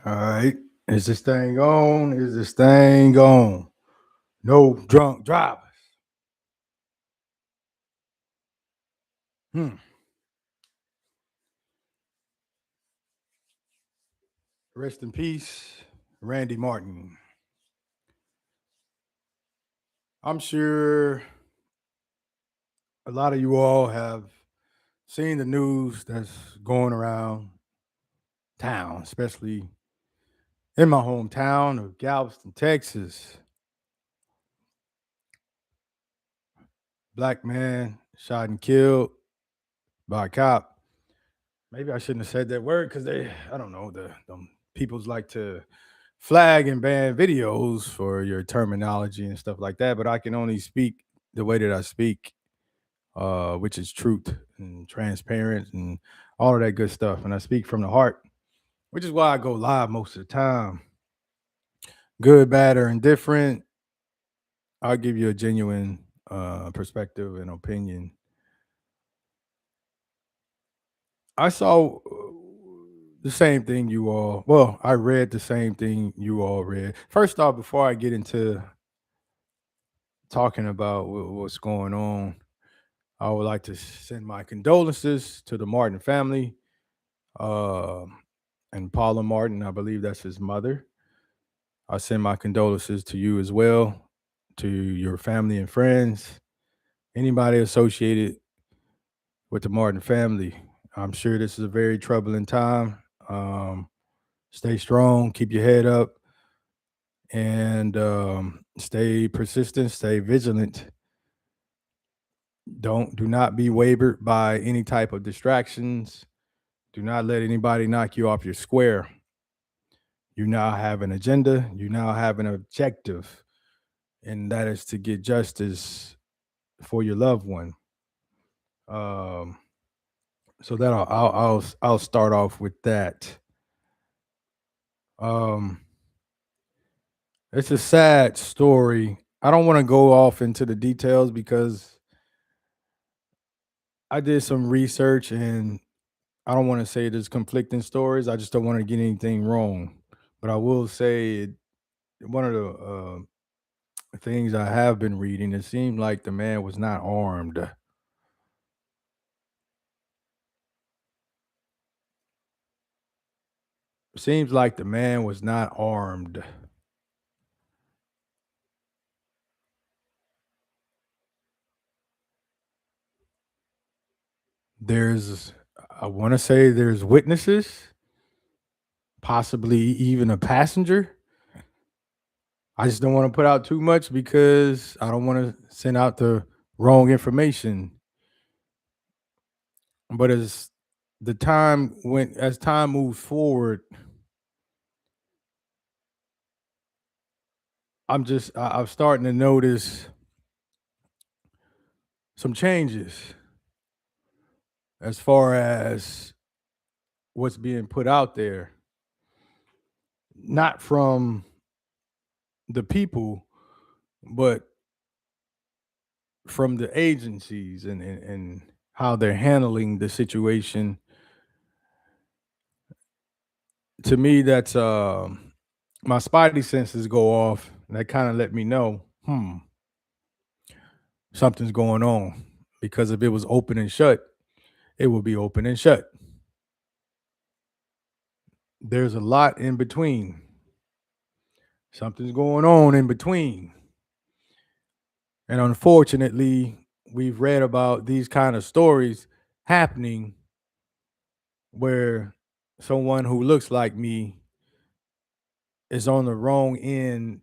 All right. Is this thing on? Is this thing on? No drunk drivers. Hmm. Rest in peace, Randy Martin. I'm sure a lot of you all have seen the news that's going around town, especially in my hometown of Galveston, Texas. Black man shot and killed by a cop. Maybe I shouldn't have said that word because I don't know, the peoples like to flag and ban videos for your terminology and stuff like that. But I can only speak the way that I speak, which is truth and transparent and all of that good stuff. And I speak from the heart, which is why I go live most of the time. Good, bad, or indifferent, I'll give you a genuine perspective and opinion. I saw the same thing you all. Well, I read the same thing you all read. First off, before I get into talking about what's going on, I would like to send my condolences to the Martin family, um, and Paula Martin. I believe that's his mother. I send my condolences to you as well, to your family and friends, anybody associated with the Martin family. I'm sure this is a very troubling time. Stay strong, keep your head up, and stay persistent, stay vigilant. Do not be wavered by any type of distractions. Do not let anybody knock you off your square. You now have an agenda, you now have an objective, and that is to get justice for your loved one. Um, so that I'll start off with that. Um, it's a sad story. I don't want to go off into the details because I did some research and I don't want to say there's conflicting stories. I just don't want to get anything wrong. But I will say one of the things I have been reading, it seemed like the man was not armed. Seems like the man was not armed. There's, I want to say there's witnesses, possibly even a passenger. I just don't want to put out too much because I don't want to send out the wrong information. But as time moves forward, I'm starting to notice some changes as far as what's being put out there, not from the people, but from the agencies and how they're handling the situation. To me, that's my spidey senses go off, and that kind of let me know, something's going on. Because if it was open and shut, it would be open and shut. There's a lot in between. Something's going on in between. And unfortunately, we've read about these kind of stories happening where someone who looks like me is on the wrong end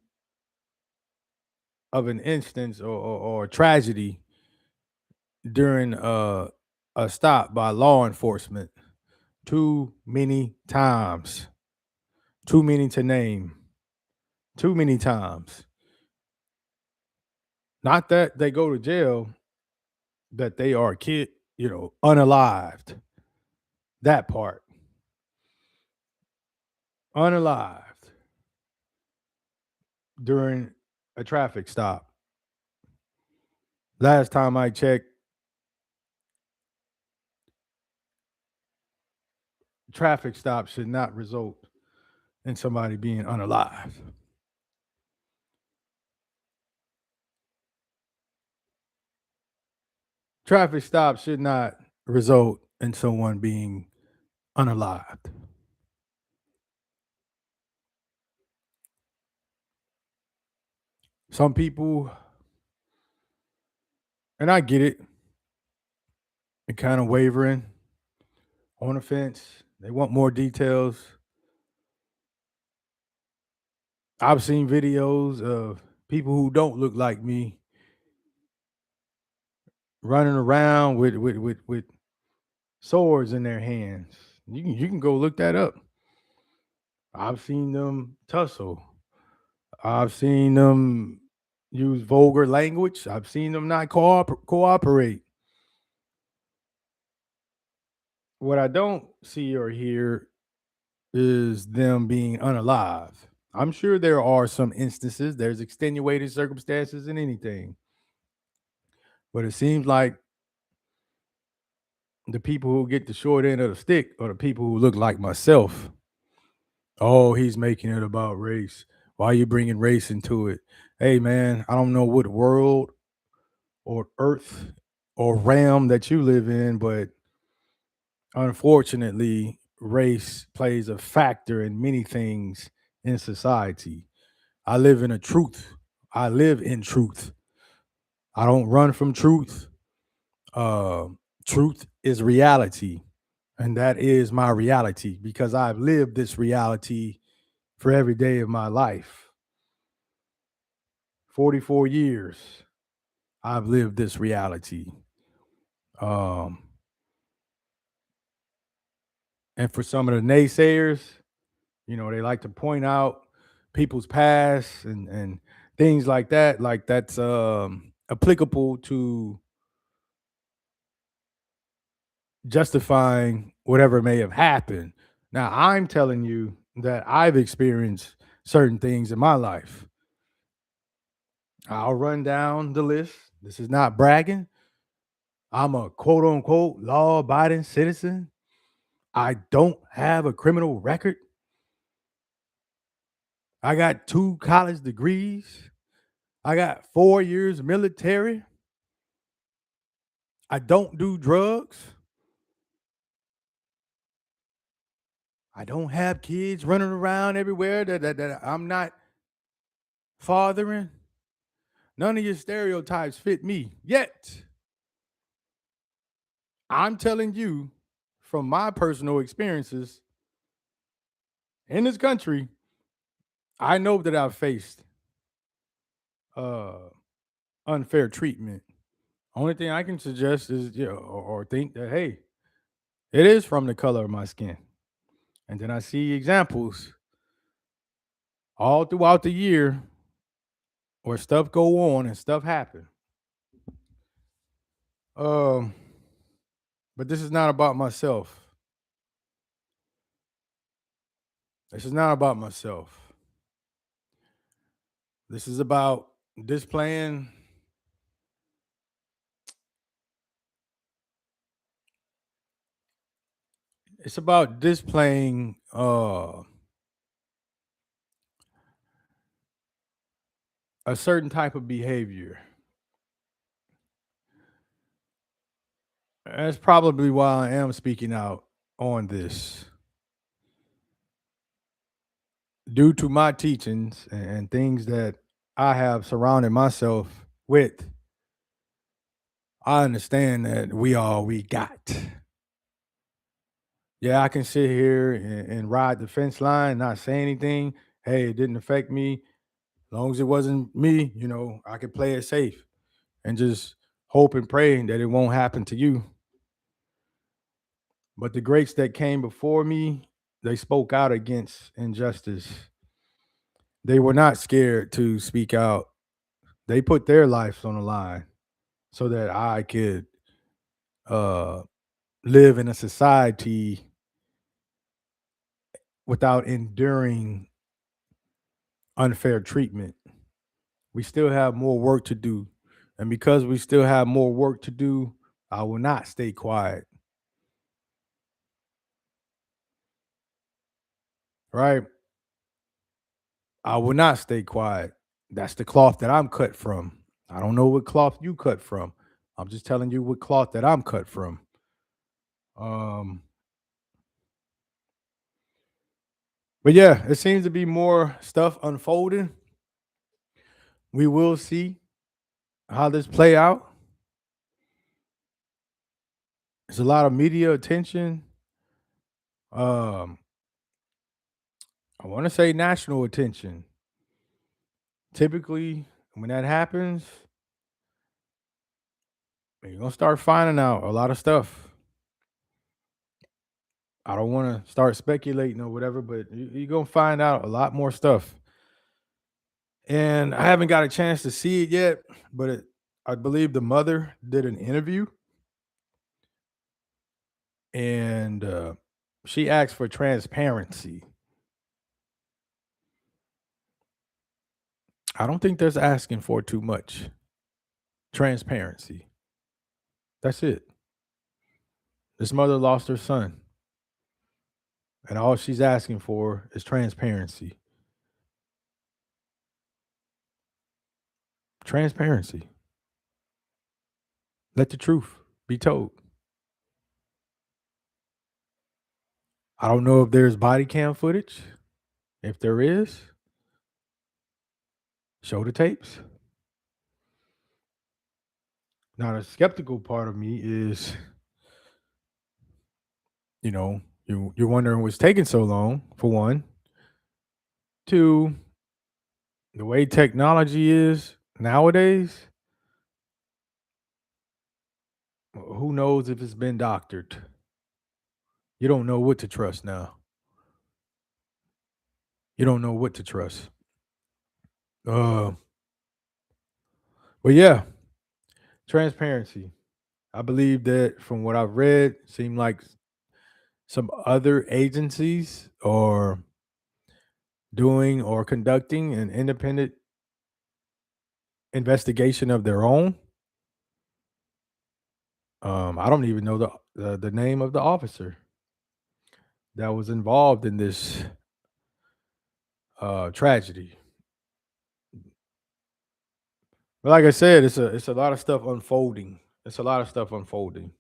of an instance or tragedy during a stop by law enforcement. Too many times. Too many to name. Too many times. Not that they go to jail, that they are unalived. That part. Unalived during a traffic stop. Last time I checked, traffic stop should not result in somebody being unalive. Traffic stop should not result in someone being unalived. Some people, and I get it, they're kind of wavering on the fence. They want more details. I've seen videos of people who don't look like me running around with swords in their hands. You can go look that up. I've seen them tussle. I've seen them use vulgar language. I've seen them not cooperate. What I don't see or hear is them being unalive. I'm sure there are some instances, there's extenuating circumstances in anything. But it seems like the people who get the short end of the stick are the people who look like myself. Oh, he's making it about race. Why are you bringing race into it? Hey, man, I don't know what world or earth or realm that you live in, but unfortunately, race plays a factor in many things in society. I live in a truth. I live in truth. I don't run from truth. Uh, Truth is reality. And that is my reality because I've lived this reality for every day of my life. 44 years, I've lived this reality. Um, and for some of the naysayers, they like to point out people's past and things like that, like that's applicable to justifying whatever may have happened. Now, I'm telling you that I've experienced certain things in my life. I'll run down the list. This is not bragging. I'm a quote unquote law abiding citizen. I don't have a criminal record. I got 2 college degrees. I got 4 years military. I don't do drugs. I don't have kids running around everywhere that I'm not fathering. None of your stereotypes fit me. Yet, I'm telling you from my personal experiences in this country, I know that I've faced uh, unfair treatment. Only thing I can suggest is, or think that, hey, it is from the color of my skin. And then I see examples all throughout the year where stuff go on and stuff happen. Um, but this is not about myself. This is not about myself. This is about displaying it's about displaying a certain type of behavior. That's probably why I am speaking out on this. Due to my teachings and things that I have surrounded myself with, I understand that we all we got. Yeah, I can sit here and ride the fence line, not say anything. Hey, it didn't affect me. As long as it wasn't me, I could play it safe and just hope and pray that it won't happen to you. But the greats that came before me, they spoke out against injustice. They were not scared to speak out. They put their lives on the line so that I could uh, live in a society without enduring unfair treatment. We still have more work to do. And because we still have more work to do, I will not stay quiet. right? I will not stay quiet. That's the cloth that I'm cut from. I don't know what cloth you cut from. I'm just telling you what cloth that I'm cut from. Um, but yeah, it seems to be more stuff unfolding. We will see how this play out. There's a lot of media attention. Um, I want to say national attention. Typically, when that happens, you're gonna start finding out a lot of stuff. I don't want to start speculating or whatever, but you're gonna find out a lot more stuff. And I haven't got a chance to see it yet, but I believe the mother did an interview, and she asked for transparency. I don't think there's asking for too much. Transparency. That's it. This mother lost her son, and all she's asking for is transparency. Transparency. Let the truth be told. I don't know if there's body cam footage. If there is, show the tapes. Now, the skeptical part of me is, you're wondering what's taking so long, for one. Two, the way technology is nowadays, who knows if it's been doctored? You don't know what to trust now. You don't know what to trust. Uh, but yeah, transparency. I believe that from what I've read, seemed like some other agencies are doing or conducting an independent investigation of their own. I don't even know the name of the officer that was involved in this tragedy. But like I said, it's a lot of stuff unfolding. It's a lot of stuff unfolding.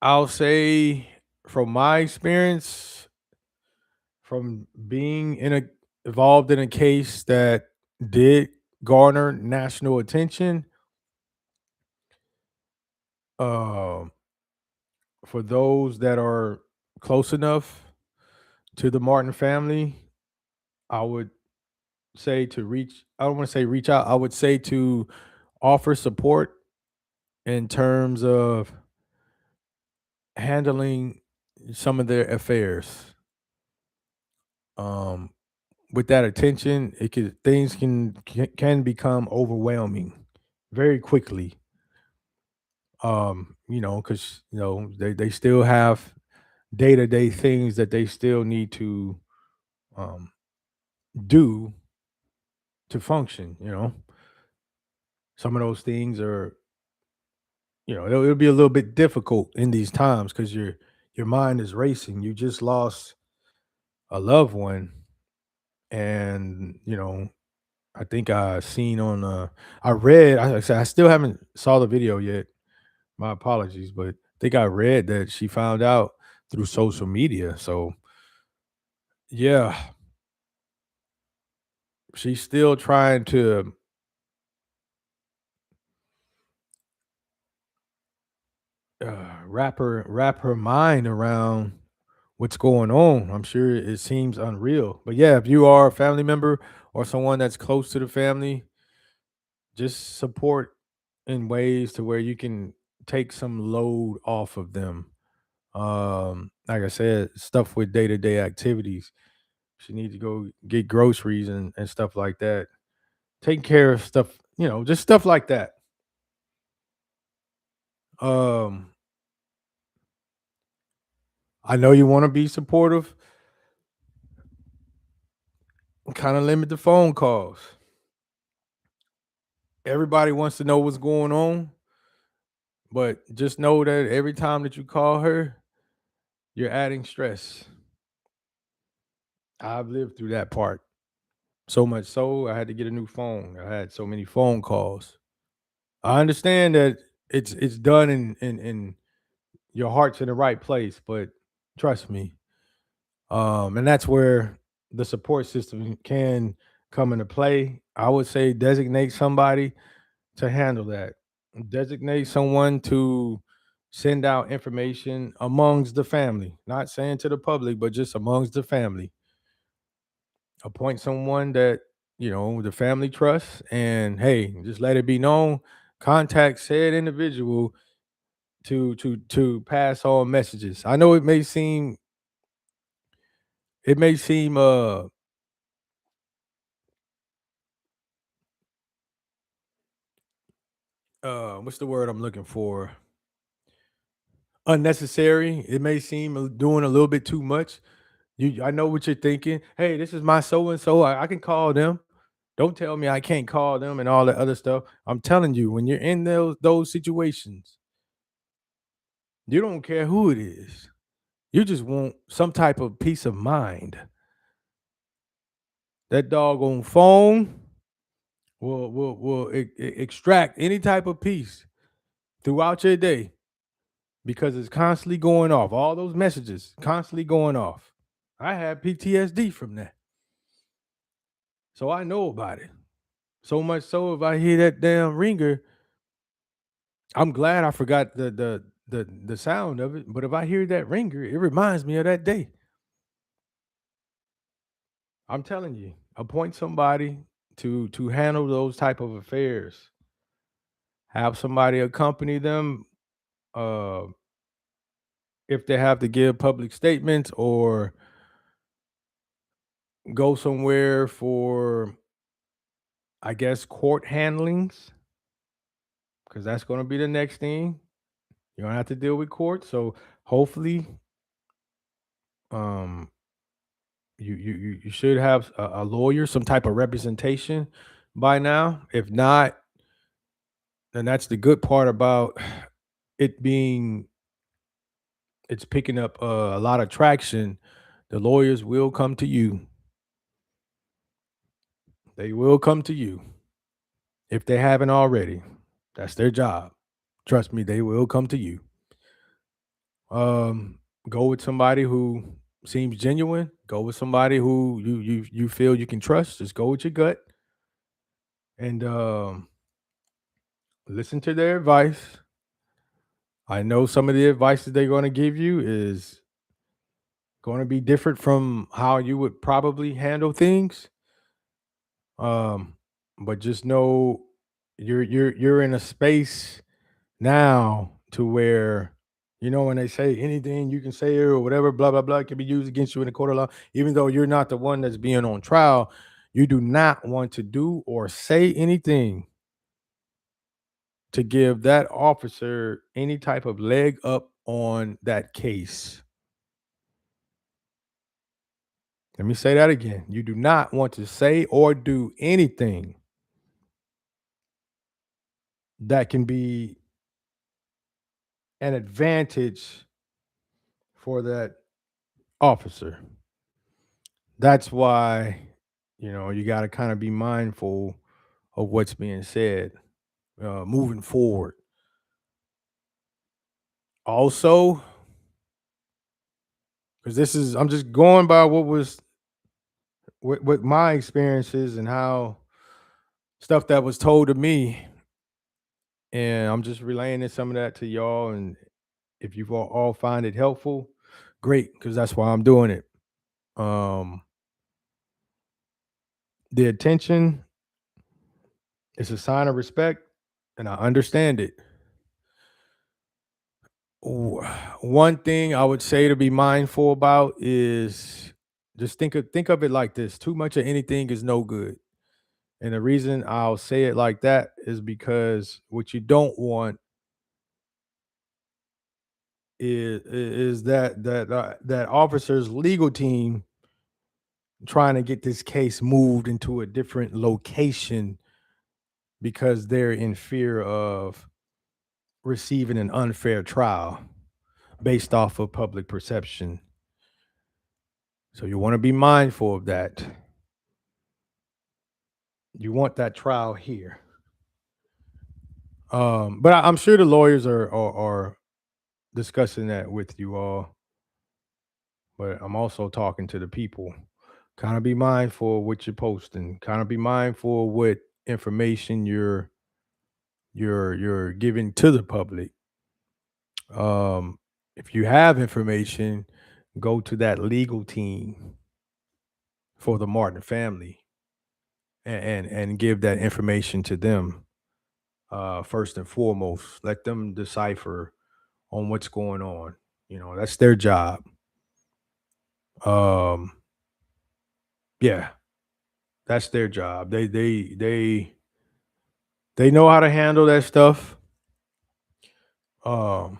I'll say from my experience, from being involved in a case that did garner national attention, um, for those that are close enough to the Martin family, I would say to reach. I don't want to say reach out. I would say to offer support in terms of handling some of their affairs. Um, with that attention, it could things can become overwhelming very quickly. Because they still have day-to-day things that they still need to um do to function. Some of those things are, it'll be a little bit difficult in these times because your mind is racing. You just lost a loved one, and I think I seen on I read. I said I still haven't saw the video yet. My apologies, but I think I read that she found out through social media. So yeah, she's still trying to wrap her mind around what's going on. I'm sure it seems unreal, but yeah, if you are a family member or someone that's close to the family, just support in ways to where you can take some load off of them. Like I said, stuff with day-to-day activities. She needs to go get groceries and stuff like that. Taking care of stuff, just stuff like that. Um, I know you want to be supportive. Kind of limit the phone calls. Everybody wants to know what's going on, but just know that every time that you call her, you're adding stress. I've lived through that part. So much so I had to get a new phone. I had so many phone calls. I understand that it's done in your heart's in the right place, but trust me. And that's where the support system can come into play. I would say designate somebody to handle that. Designate someone to send out information amongst the family, not saying to the public, but just amongst the family. Appoint someone that, the family trusts, and hey, just let it be known, contact said individual to pass on messages. I know it may seem what's the word I'm looking for? Unnecessary. It may seem doing a little bit too much. I know what you're thinking. Hey, this is my so and so. I can call them. Don't tell me I can't call them and all that other stuff. I'm telling you, when you're in those situations, you don't care who it is. You just want some type of peace of mind. That doggone phone will extract any type of peace throughout your day because it's constantly going off. All those messages constantly going off. I had PTSD from that, so I know about it. So much so, if I hear that damn ringer, I'm glad I forgot the sound of it. But if I hear that ringer, it reminds me of that day. I'm telling you, appoint somebody to handle those type of affairs. Have somebody accompany them uh, if they have to give public statements or go somewhere for, I guess, court handlings, because that's going to be the next thing. You're gonna have to deal with court. So hopefully, um, you should have a lawyer, some type of representation by now. If not, then that's the good part about it being it's picking up a lot of traction. The lawyers will come to you. They will come to you if they haven't already. That's their job. Trust me, they will come to you. Um, Go with somebody who seems genuine. Go with somebody who you feel you can trust. Just go with your gut and listen to their advice. I know some of the advice that they're going to give you is going to be different from how you would probably handle things. Um, but just know you're in a space now to where when they say anything you can say or whatever, blah blah blah, can be used against you in the court of law, even though you're not the one that's being on trial. You do not want to do or say anything to give that officer any type of leg up on that case. Let me say that again. You do not want to say or do anything that can be an advantage for that officer. That's why, you got to kind of be mindful of what's being said moving forward. Also, because I'm just going by what my experiences and how stuff that was told to me, and I'm just relaying some of that to y'all. And if you all find it helpful, great, because that's why I'm doing it. Um, the attention is a sign of respect, and I understand it. One thing I would say to be mindful about is just think of it like this: too much of anything is no good. And the reason I'll say it like that is because what you don't want is that officer's legal team trying to get this case moved into a different location because they're in fear of receiving an unfair trial. based off of public perception. So you want to be mindful of that. You want that trial here. But I'm sure the lawyers are discussing that with you all. But I'm also talking to the people. Kind of be mindful of what you're posting. Kind of be mindful of what information you're giving to the public. If you have information, go to that legal team for the Martin family and give that information to them. First and foremost, let them decipher on what's going on. That's their job. Um, yeah, that's their job. They know how to handle that stuff. Um,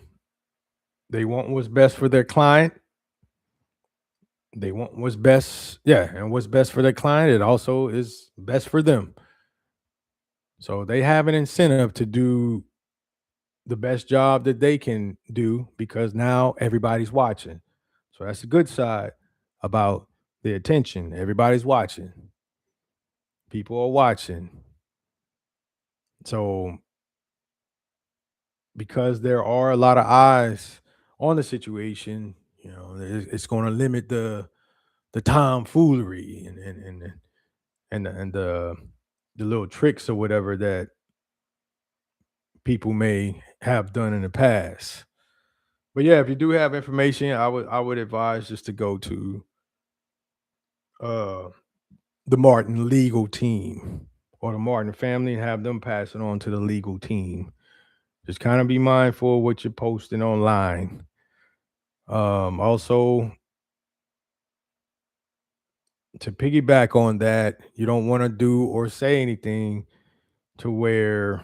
they want what's best for their client. They want what's best, yeah, and what's best for their client, it also is best for them. So they have an incentive to do the best job that they can do because now everybody's watching. So that's the good side about the attention. Everybody's watching. People are watching. So because there are a lot of eyes on the situation, it's going to limit the tomfoolery and the little tricks or whatever that people may have done in the past. But yeah, if you do have information, I would advise just to go to uh the Martin legal team or the Martin family and have them pass it on to the legal team. Just kind of be mindful of what you're posting online. Also, to piggyback on that, you don't want to do or say anything to where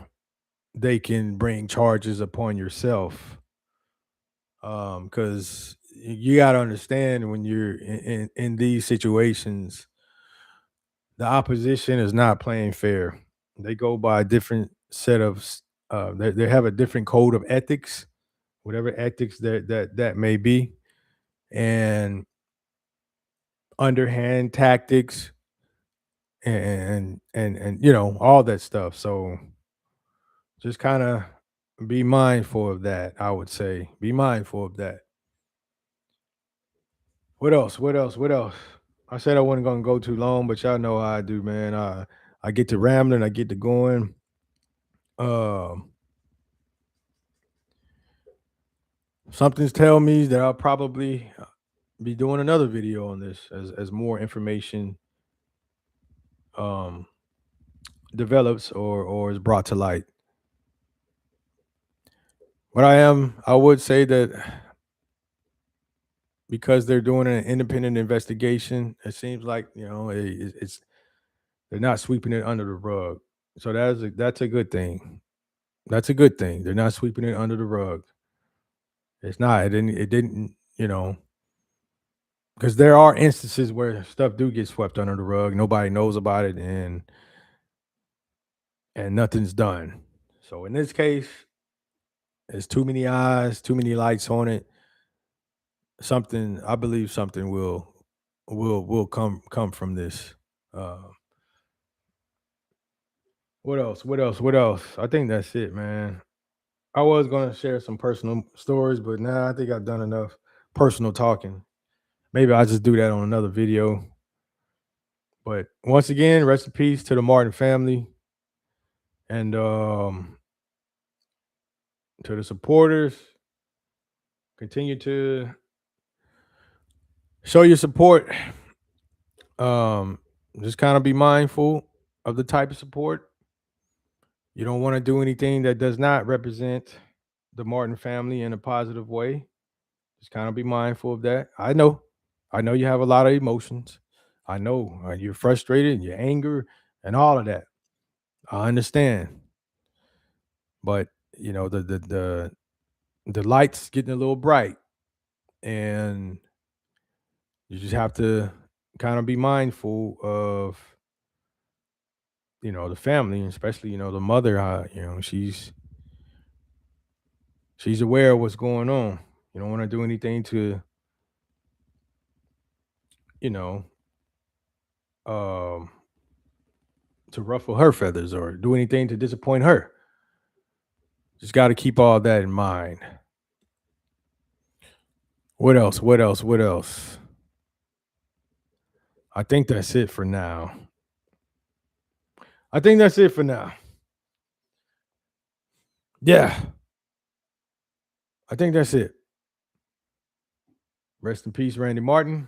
they can bring charges upon yourself. Because you got to understand when you're in these situations, the opposition is not playing fair. They go by a different set of they have a different code of ethics, whatever ethics that may be, and underhand tactics and all that stuff. So just kind of be mindful of that. I would say be mindful of that. What else? What else? What else? I said I wasn't gonna go too long, but y'all know how I do, man. I get to rambling, I get to going. Um, Something's telling me that I'll probably be doing another video on this as more information um develops or is brought to light. But I would say that because they're doing an independent investigation, it seems like it's they're not sweeping it under the rug. So that's a good thing. That's a good thing. They're not sweeping it under the rug. It's not. It didn't. Because there are instances where stuff do get swept under the rug. Nobody knows about it, and nothing's done. So in this case, there's too many eyes, too many lights on it. Something I believe something will come from this. Uh, what else? What else? What else? I think that's it, man. I was gonna share some personal stories, but now I think I've done enough personal talking. Maybe I'll just do that on another video. But once again, rest in peace to the Martin family and to the supporters. Continue to show your support. Um, just kind of be mindful of the type of support. You don't want to do anything that does not represent the Martin family in a positive way. Just kind of be mindful of that. I know you have a lot of emotions. I know you're frustrated and you're anger and all of that. I understand, but the lights getting a little bright, and you just have to kind of be mindful of the family, especially the mother. She's aware of what's going on. You don't want to do anything you know, um, to ruffle her feathers or do anything to disappoint her. Just got to keep all that in mind. What else? What else? What else? I think that's it for now. I think that's it for now. Yeah, I think that's it. Rest in peace, Randy Martin.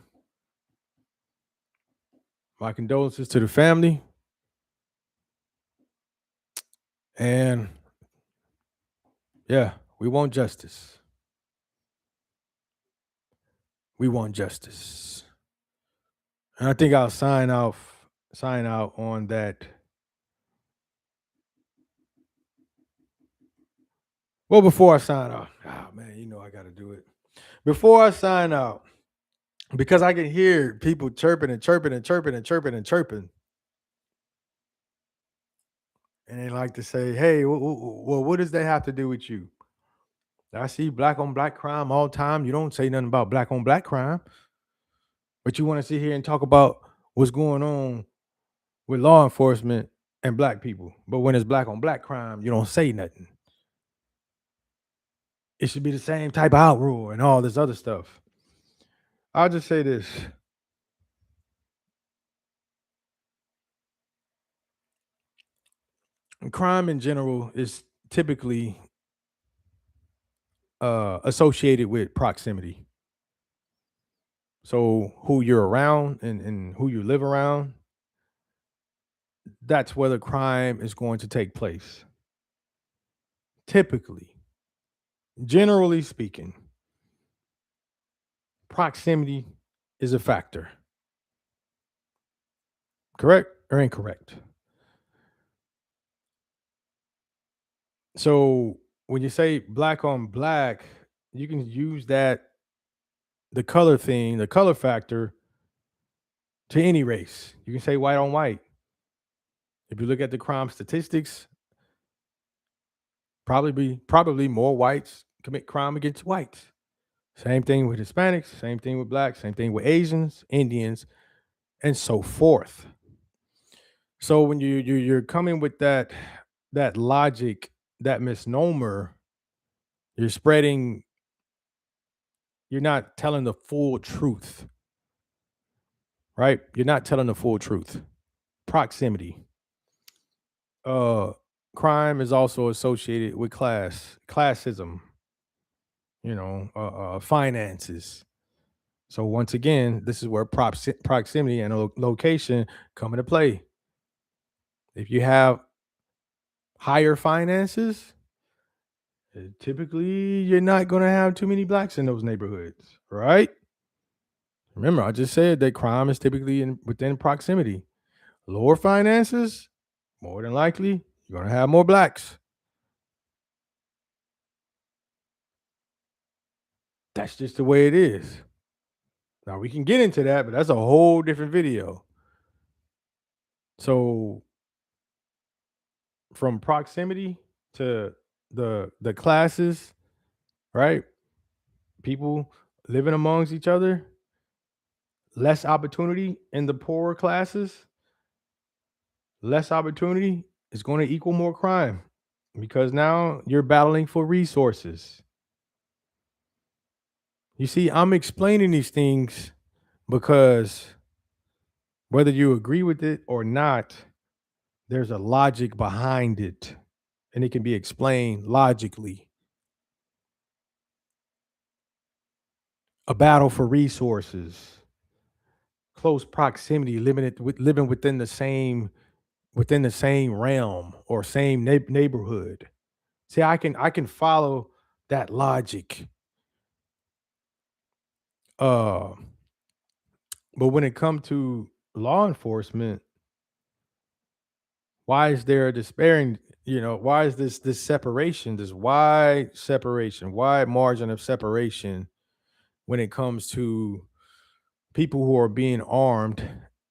My condolences to the family. And yeah, we want justice. We want justice. And I think I'll sign out on that. Well, before I sign off, oh man, you know I gotta do it. Before I sign out, because I can hear people chirping and chirping and chirping and chirping and chirping. And they like to say, hey, well, what does that have to do with you? I see black on black crime all the time. You don't say nothing about black on black crime, but you want to sit here and talk about what's going on with law enforcement and black people. But when it's black on black crime, you don't say nothing. It should be the same type of outroar and all this other stuff. I'll just say this. Crime in general is typically associated with proximity. So who you're around and who you live around, that's where the crime is going to take place. Typically, generally speaking, proximity is a factor. Correct or incorrect? So when you say black on black, you can use that the color thing, the color factor to any race. You can say white on white. If you look at the crime statistics, probably more whites commit crime against whites. Same thing with Hispanics, same thing with blacks, same thing with Asians, Indians, and so forth. So when you're coming with that logic, that misnomer, you're spreading, you're not telling the full truth, right? You're not telling the full truth. Proximity. Uh Crime is also associated with classism, finances. So once again, this is where proximity and location come into play. If you have higher finances, typically you're not going to have too many blacks in those neighborhoods, right? Remember, I just said that crime is typically within proximity. Lower finances, more than likely, you're going to have more blacks. That's just the way it is. Now we can get into that, but that's a whole different video. So from proximity to the classes, right? People living amongst each other, less opportunity in the poorer classes, less opportunity is going to equal more crime because now you're battling for resources. You see, I'm explaining these things because whether you agree with it or not, there's a logic behind it and it can be explained logically. A battle for resources, close proximity, living within the same realm or same neighborhood. See, I can follow that logic. Uh, but when it comes to law enforcement, why is there a despairing? Why is this separation, this wide separation, wide margin of separation when it comes to people who are being armed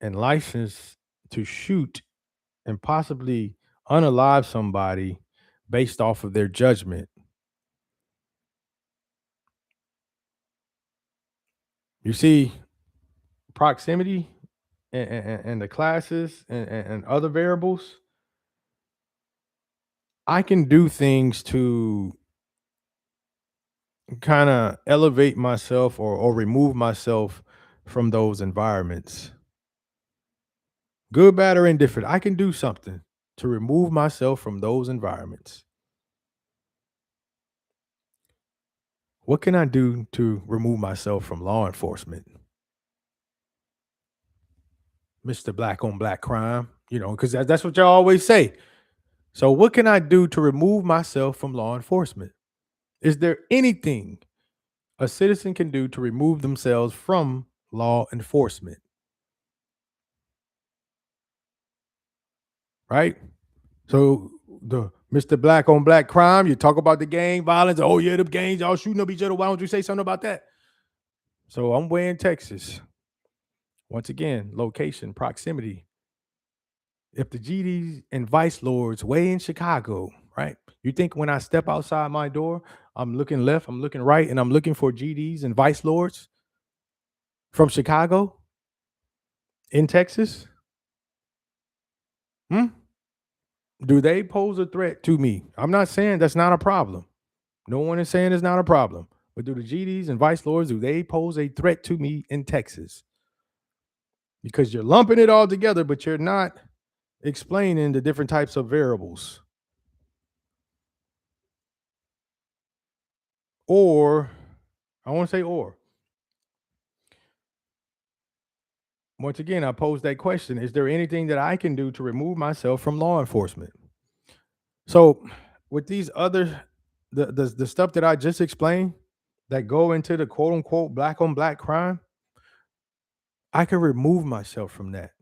and licensed to shoot and possibly unalive somebody based off of their judgment? You see, proximity and the classes and other variables, I can do things to kind of elevate myself or remove myself from those environments. Good, bad, or indifferent. I can do something to remove myself from those environments. What can I do to remove myself from law enforcement? Mr. Black on black crime, because that's what y'all always say. So, what can I do to remove myself from law enforcement? Is there anything a citizen can do to remove themselves from law enforcement? Right? So, the Mr. Black on black crime, you talk about the gang violence. Oh, yeah, the gangs all shooting up each other. Why don't you say something about that? So, I'm way in Texas. Once again, location, proximity. If the GDs and vice lords way in Chicago, right? You think when I step outside my door, I'm looking left, I'm looking right, and I'm looking for GDs and vice lords from Chicago in Texas? Hmm? Do they pose a threat to me? I'm not saying that's not a problem. No one is saying it's not a problem. But do the GDs and vice lords, do they pose a threat to me in Texas? Because you're lumping it all together, but you're not explaining the different types of variables. Or, I want to say or. Once again, I pose that question. Is there anything that I can do to remove myself from law enforcement? So, with these other the stuff that I just explained that go into the quote unquote black on black crime, I can remove myself from that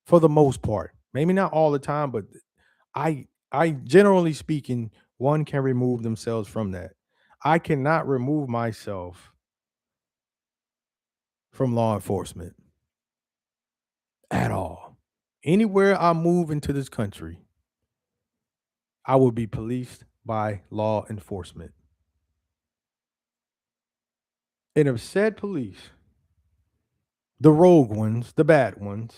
for the most part. Maybe not all the time, but I generally speaking, one can remove themselves from that. I cannot remove myself from law enforcement at all. Anywhere I move into this country, I will be policed by law enforcement. And if said police, the rogue ones, the bad ones,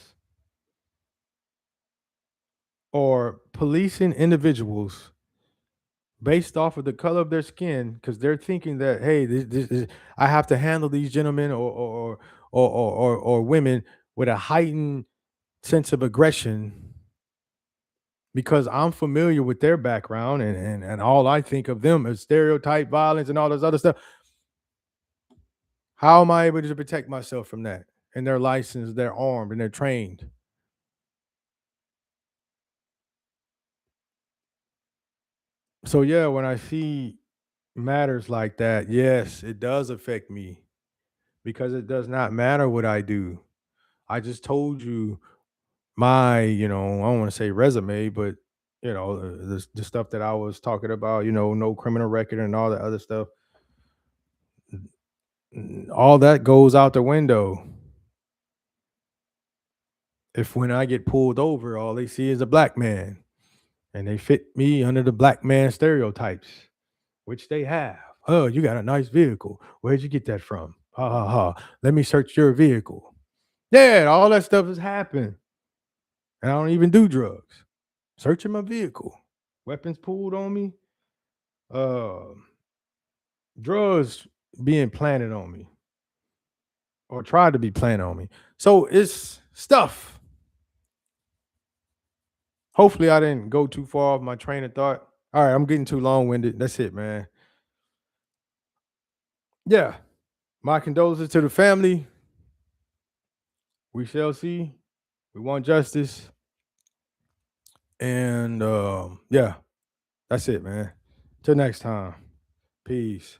are policing individuals based off of the color of their skin, because they're thinking that, hey, I have to handle these gentlemen or women with a heightened sense of aggression because I'm familiar with their background and all I think of them is stereotype violence and all this other stuff. How am I able to protect myself from that? And they're licensed, they're armed, and they're trained. So yeah, when I see matters like that, yes, it does affect me because it does not matter what I do. I just told you my, I don't want to say resume, but the stuff that I was talking about, no criminal record and all the other stuff. All that goes out the window if when I get pulled over, all they see is a black man and they fit me under the black man stereotypes, which they have. Oh, you got a nice vehicle. Where'd you get that from? Ha ha ha. Let me search your vehicle. Yeah, all that stuff has happened. And I don't even do drugs. Searching my vehicle. Weapons pulled on me. Uh drugs being planted on me or tried to be planted on me. So it's stuff. Hopefully I didn't go too far off my train of thought. All right, I'm getting too long-winded. That's it, man. Yeah. My condolences to the family. We shall see. We want justice. And yeah, that's it, man. Till next time. Peace.